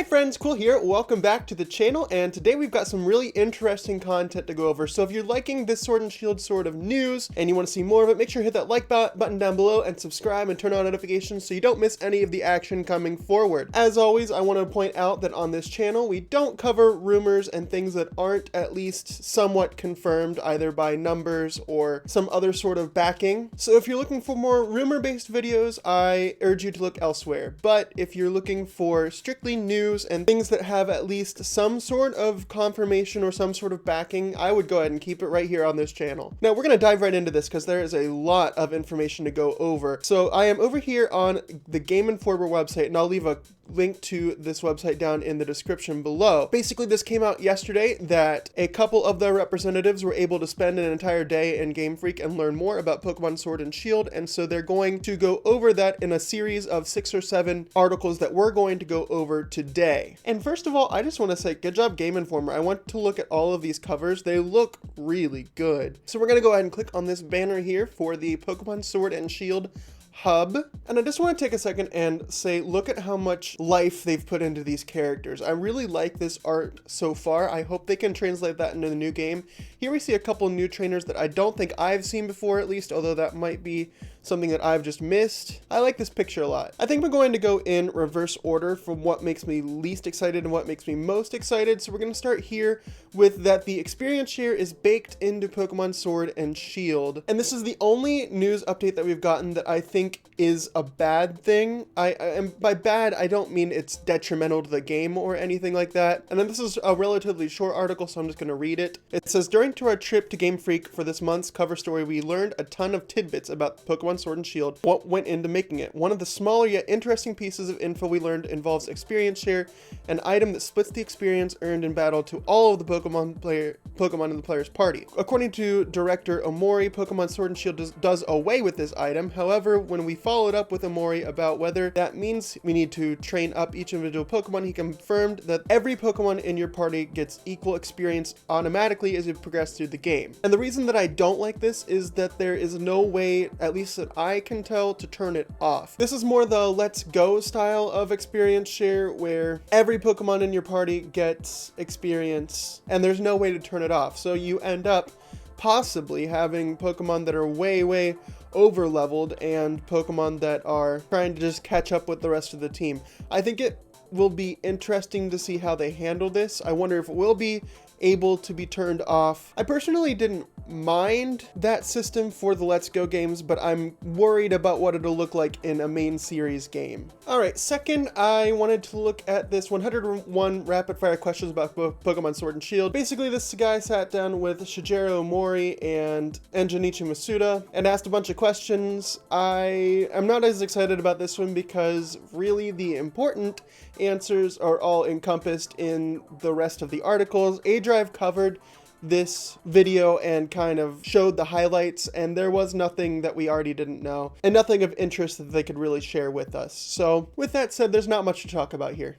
friends, Quill here. Welcome back to the channel, and today we've got some really interesting content to go over. So if you're liking this Sword and Shield sort of news and you want to see more of it, make sure to hit that like button down below and subscribe and turn on notifications so you don't miss any of the action coming forward. As always, I want to point out that on this channel we don't cover rumors and things that aren't at least somewhat confirmed either by numbers or some other sort of backing. So if you're looking for more rumor-based videos, I urge you to look elsewhere. But if you're looking for strictly news and things that have at least some sort of confirmation or some sort of backing, I would go ahead and keep it right here on this channel. Now we're going to dive right into this because there is a lot of information to go over. So I am over here on the GameInformer website, and I'll leave a link to this website down in the description below. Basically, this came out yesterday that a couple of their representatives were able to spend an entire day in Game Freak and learn more about Pokemon Sword and Shield, and so they're going to go over that in a series of 6 or 7 articles that we're going to go over today. And first of all, I just want to say good job GameInformer. I want to look at all of these covers. They look really good. So we're going to go ahead and click on this banner here for the Pokemon Sword and Shield hub, and I just want to take a second and say look at how much life they've put into these characters. I really like this art so far. I hope they can translate that into the new game. Here we see a couple new trainers that I don't think I've seen before, at least, although that might be something that I've just missed. I like this picture a lot. I think we're going to go in reverse order from what makes me least excited and what makes me most excited. So we're going to start here with that the experience share is baked into Pokemon Sword and Shield. And this is the only news update that we've gotten that I think is a bad thing. And by bad, I don't mean it's detrimental to the game or anything like that. And then this is a relatively short article, so I'm just going to read it. It says, during our trip to Game Freak for this month's cover story, we learned a ton of tidbits about Pokemon Sword and Shield, what went into making it. One of the smaller yet interesting pieces of info we learned involves experience share, an item that splits the experience earned in battle to all of the Pokemon in the player's party. According to director Omori, Pokemon Sword and Shield does away with this item. However, when we followed up with Omori about whether that means we need to train up each individual Pokemon, he confirmed that every Pokemon in your party gets equal experience automatically as you progress through the game. And the reason that I don't like this is that there is no way, at least that I can tell, to turn it off. This is more the let's go style of experience share where every Pokemon in your party gets experience and there's no way to turn it off. So you end up possibly having Pokemon that are way over leveled and Pokemon that are trying to just catch up with the rest of the team. I think it will be interesting to see how they handle this. I wonder if it will be able to be turned off. I personally didn't mind that system for the Let's Go games, but I'm worried about what it'll look like in a main series game. Alright, second, I wanted to look at this 101 rapid fire questions about Pokemon Sword and Shield. Basically, this guy sat down with Shigeru Omori and Junichi Masuda and asked a bunch of questions. I am not as excited about this one because really the important answers are all encompassed in the rest of the articles. A-Drive covered this video and kind of showed the highlights, and there was nothing that we already didn't know and nothing of interest that they could really share with us. So with that said, there's not much to talk about here.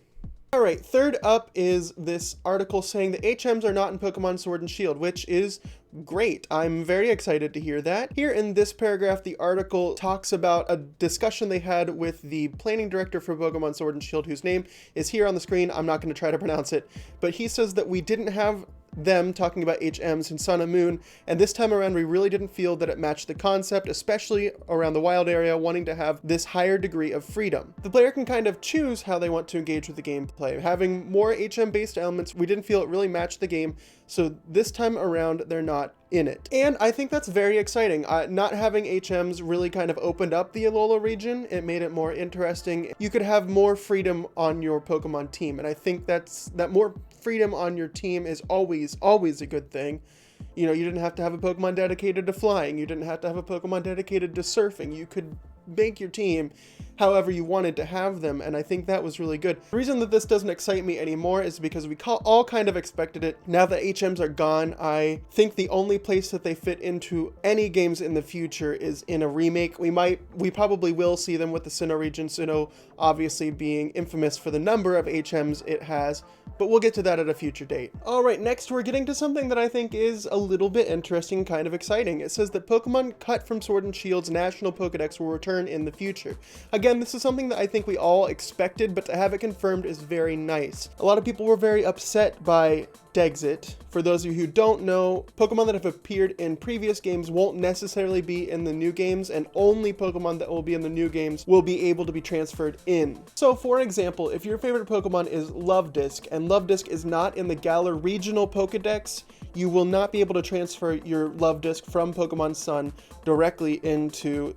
Alright, third up is this article saying that HMs are not in Pokemon Sword and Shield, which is great. I'm very excited to hear that. Here in this paragraph, the article talks about a discussion they had with the planning director for Pokemon Sword and Shield, whose name is here on the screen. I'm not going to try to pronounce it, but he says that we didn't have them talking about HMs in Sun and Moon, and this time around we really didn't feel that it matched the concept, especially around the wild area, wanting to have this higher degree of freedom. The player can kind of choose how they want to engage with the gameplay. Having more HM based elements, we didn't feel it really matched the game, so this time around they're not in it. And I think that's very exciting. Not having HMs really kind of opened up the Alola region. It made it more interesting. You could have more freedom on your Pokemon team, and I think that more freedom on your team is always a good thing. You know, you didn't have to have a Pokemon dedicated to flying. You didn't have to have a Pokemon dedicated to surfing. You could make your team however you wanted to have them, and I think that was really good. The reason that this doesn't excite me anymore is because we all kind of expected it. Now that HMs are gone, I think the only place that they fit into any games in the future is in a remake. We probably will see them with the Sinnoh region, Sinnoh obviously being infamous for the number of HMs it has, but we'll get to that at a future date. Alright, next we're getting to something that I think is a little bit interesting, kind of exciting. It says that Pokemon cut from Sword and Shield's National Pokedex will return in the future. Again, Again, this is something that I think we all expected, but to have it confirmed is very nice. A lot of people were very upset by Dexit. For those of you who don't know, Pokemon that have appeared in previous games won't necessarily be in the new games, and only Pokemon that will be in the new games will be able to be transferred in. So for example, if your favorite Pokemon is Luvdisc, and Luvdisc is not in the Galar Regional Pokedex, you will not be able to transfer your Luvdisc from Pokemon Sun directly into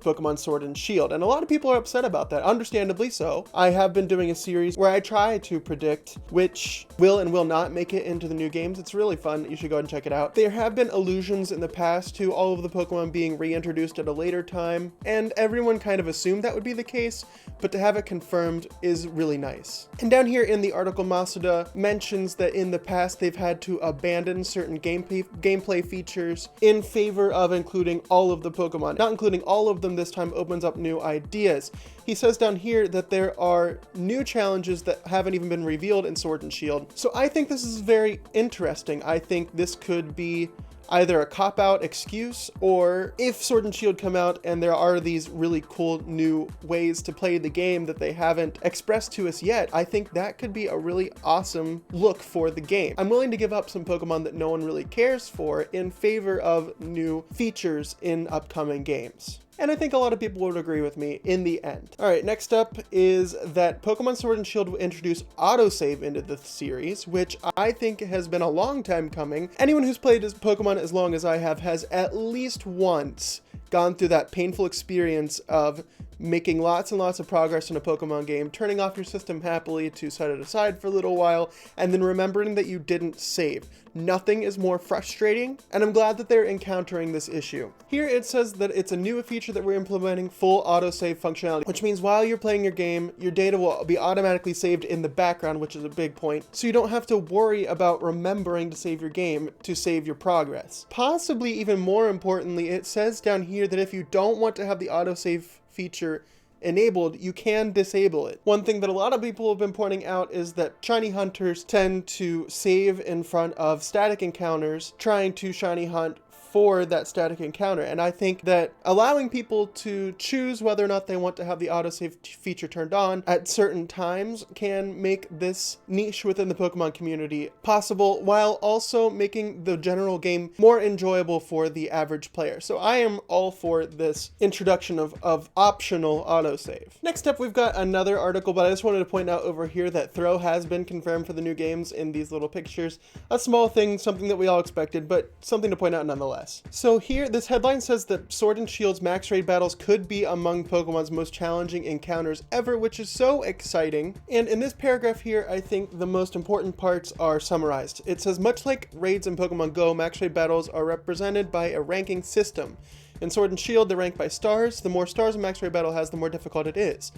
Pokemon Sword and Shield, and a lot of people are upset about that, understandably so. I have been doing a series where I try to predict which will and will not make it into the new games. It's really fun. You should go and check it out. There have been allusions in the past to all of the Pokemon being reintroduced at a later time, and everyone kind of assumed that would be the case, but to have it confirmed is really nice. And down here in the article, Masuda mentions that in the past they've had to abandon certain gameplay features in favor of including all of the Pokemon. Not including all of them this time opens up new ideas. He says down here that there are new challenges that haven't even been revealed in Sword and Shield. So I think this is very interesting. I think this could be either a cop-out excuse, or if Sword and Shield come out and there are these really cool new ways to play the game that they haven't expressed to us yet, I think that could be a really awesome look for the game. I'm willing to give up some Pokemon that no one really cares for in favor of new features in upcoming games. And I think a lot of people would agree with me in the end. All right, next up is that Pokemon Sword and Shield will introduce autosave into the series, which I think has been a long time coming. Anyone who's played as Pokemon as long as I have has at least once gone through that painful experience of making lots and lots of progress in a Pokemon game, turning off your system happily to set it aside for a little while, and then remembering that you didn't save. Nothing is more frustrating, and I'm glad that they're encountering this issue. Here it says that it's a new feature that we're implementing, full autosave functionality, which means while you're playing your game, your data will be automatically saved in the background, which is a big point, so you don't have to worry about remembering to save your game to save your progress. Possibly even more importantly, it says down here that if you don't want to have the autosave feature enabled, you can disable it. One thing that a lot of people have been pointing out is that shiny hunters tend to save in front of static encounters, trying to shiny hunt for that static encounter, and I think that allowing people to choose whether or not they want to have the autosave feature turned on at certain times can make this niche within the Pokemon community possible, while also making the general game more enjoyable for the average player. So I am all for this introduction of optional autosave. Next up, we've got another article, but I just wanted to point out over here that throw has been confirmed for the new games in these little pictures. A small thing, something that we all expected, but something to point out nonetheless. So here, this headline says that Sword and Shield's max raid battles could be among Pokemon's most challenging encounters ever, which is so exciting. And in this paragraph here, I think the most important parts are summarized. It says, much like raids in Pokemon Go, max raid battles are represented by a ranking system. In Sword and Shield, they're ranked by stars. The more stars a max raid battle has, the more difficult it is.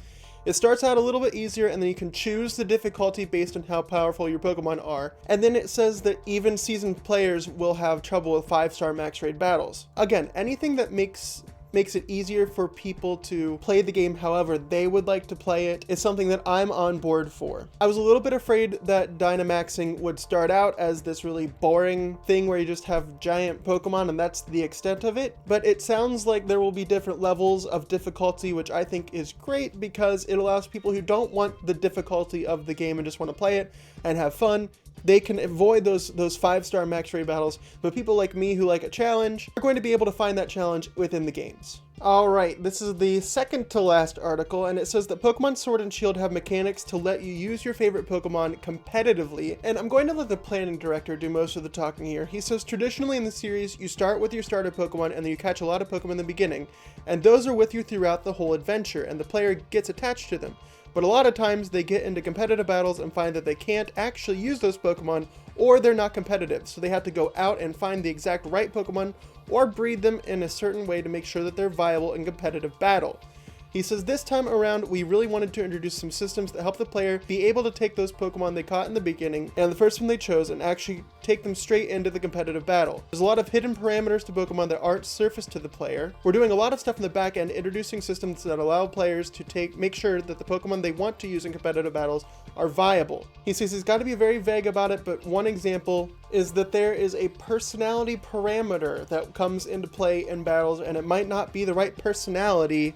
It starts out a little bit easier, and then you can choose the difficulty based on how powerful your Pokemon are. And then it says that even seasoned players will have trouble with 5-star max raid battles. Again, anything that makes it easier for people to play the game however they would like to play it is something that I'm on board for. I was a little bit afraid that Dynamaxing would start out as this really boring thing where you just have giant Pokemon and that's the extent of it, but it sounds like there will be different levels of difficulty, which I think is great because it allows people who don't want the difficulty of the game and just want to play it and have fun, they can avoid those 5-star max raid battles, but people like me who like a challenge are going to be able to find that challenge within the games. Alright, this is the second to last article, and it says that Pokemon Sword and Shield have mechanics to let you use your favorite Pokemon competitively, and I'm going to let the planning director do most of the talking here. He says traditionally in the series, you start with your starter Pokemon and then you catch a lot of Pokemon in the beginning, and those are with you throughout the whole adventure, and the player gets attached to them. But a lot of times they get into competitive battles and find that they can't actually use those Pokemon, or they're not competitive, so they have to go out and find the exact right Pokemon or breed them in a certain way to make sure that they're viable in competitive battle. He says this time around, we really wanted to introduce some systems that help the player be able to take those Pokemon they caught in the beginning and the first one they chose and actually take them straight into the competitive battle. There's a lot of hidden parameters to Pokemon that aren't surfaced to the player. We're doing a lot of stuff in the back end, introducing systems that allow players to make sure that the Pokemon they want to use in competitive battles are viable. He says he's got to be very vague about it, but one example is that there is a personality parameter that comes into play in battles, and it might not be the right personality,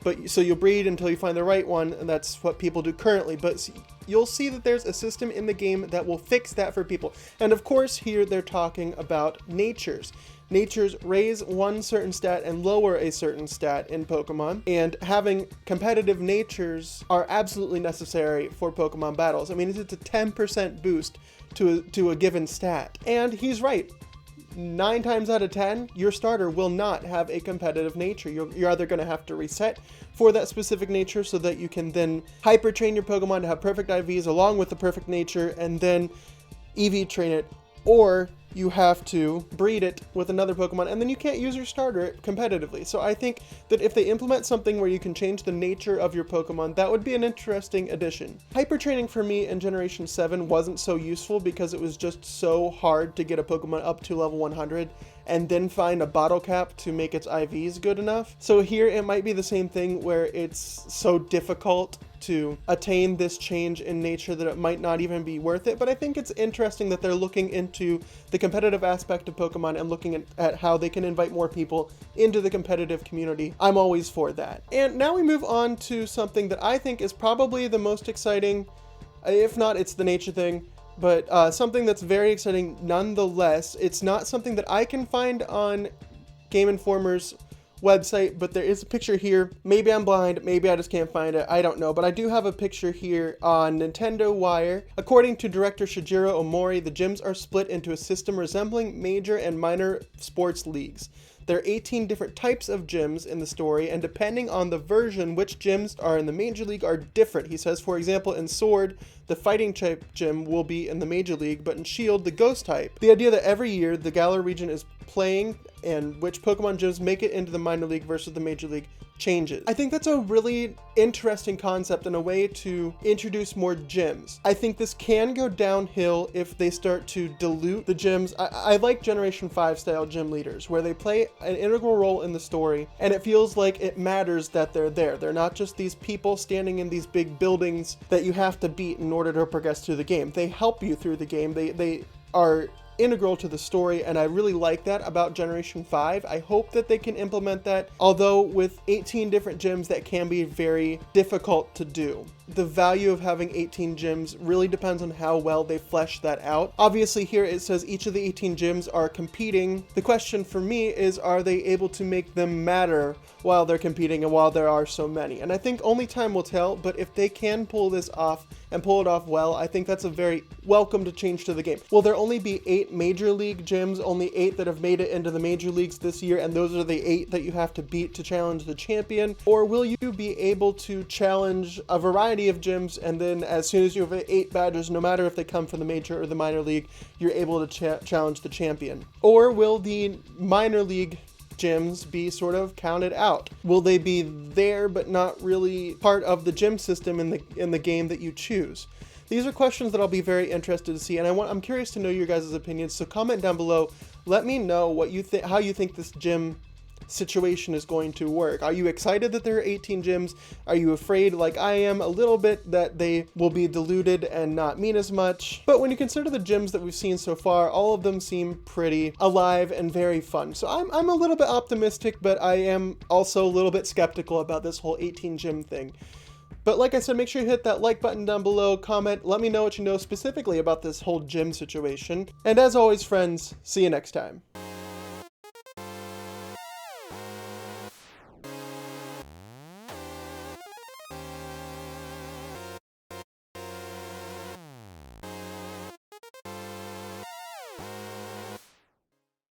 But so you'll breed until you find the right one, and that's what people do currently. But you'll see that there's a system in the game that will fix that for people. And of course, here they're talking about natures. Natures raise one certain stat and lower a certain stat in Pokemon, and having competitive natures are absolutely necessary for Pokemon battles. I mean, it's a 10% boost to a given stat. And he's right. 9 times out of 10, your starter will not have a competitive nature. You're either going to have to reset for that specific nature so that you can then hyper train your Pokemon to have perfect IVs along with the perfect nature and then EV train it, or you have to breed it with another Pokemon, and then you can't use your starter competitively. So I think that if they implement something where you can change the nature of your Pokemon, that would be an interesting addition. Hyper training for me in Generation 7 wasn't so useful because it was just so hard to get a Pokemon up to level 100 and then find a bottle cap to make its IVs good enough. So here it might be the same thing where it's so difficult to attain this change in nature that it might not even be worth it. But I think it's interesting that they're looking into the competitive aspect of Pokemon and looking at how they can invite more people into the competitive community. I'm always for that. And now we move on to something that I think is probably the most exciting. If not, it's the nature thing. But something that's very exciting nonetheless. It's not something that I can find on GameInformer's website, but there is a picture here. Maybe I'm blind, maybe I just can't find it, I don't know, but I do have a picture here on Nintendo Wire. According to director Shigeru Omori, the gyms are split into a system resembling major and minor sports leagues. There are 18 different types of gyms in the story, and depending on the version, which gyms are in the Major League are different. He says, for example, in Sword, the fighting type gym will be in the Major League, but in Shield, the ghost type. The idea that every year the Galar region is playing and which Pokemon gyms make it into the minor league versus the Major League changes. I think that's a really interesting concept and a way to introduce more gyms. I think this can go downhill if they start to dilute the gyms. I like Generation 5 style gym leaders where they play an integral role in the story and it feels like it matters that they're there. They're not just these people standing in these big buildings that you have to beat in order to progress through the game. They help you through the game. They are integral to the story, and I really like that about Generation 5. I hope that they can implement that, although with 18 different gyms that can be very difficult to do. The value of having 18 gyms really depends on how well they flesh that out. Obviously here it says each of the 18 gyms are competing. The question for me is, are they able to make them matter while they're competing and while there are so many? And I think only time will tell, but if they can pull this off and pull it off well, I think that's a very welcomed change to the game. Will there only be 8 Major League gyms, only 8 that have made it into the Major Leagues this year, and those are the 8 that you have to beat to challenge the champion? Or will you be able to challenge a variety of gyms, and then as soon as you have 8 badges, no matter if they come from the Major or the Minor League, you're able to challenge the champion? Or will the Minor League gyms be sort of counted out? Will they be there but not really part of the gym system in the game that you choose? These are questions that I'll be very interested to see, and I'm curious to know your guys' opinions, so comment down below. Let me know what you think, how you think this gym situation is going to work. Are you excited that there are 18 gyms? Are you afraid, like I am, a little bit that they will be diluted and not mean as much? But when you consider the gyms that we've seen so far, all of them seem pretty alive and very fun. So I'm a little bit optimistic, but I am also a little bit skeptical about this whole 18 gym thing. But like I said, make sure you hit that like button down below, comment, let me know what you know specifically about this whole gym situation. And as always, friends, see you next time.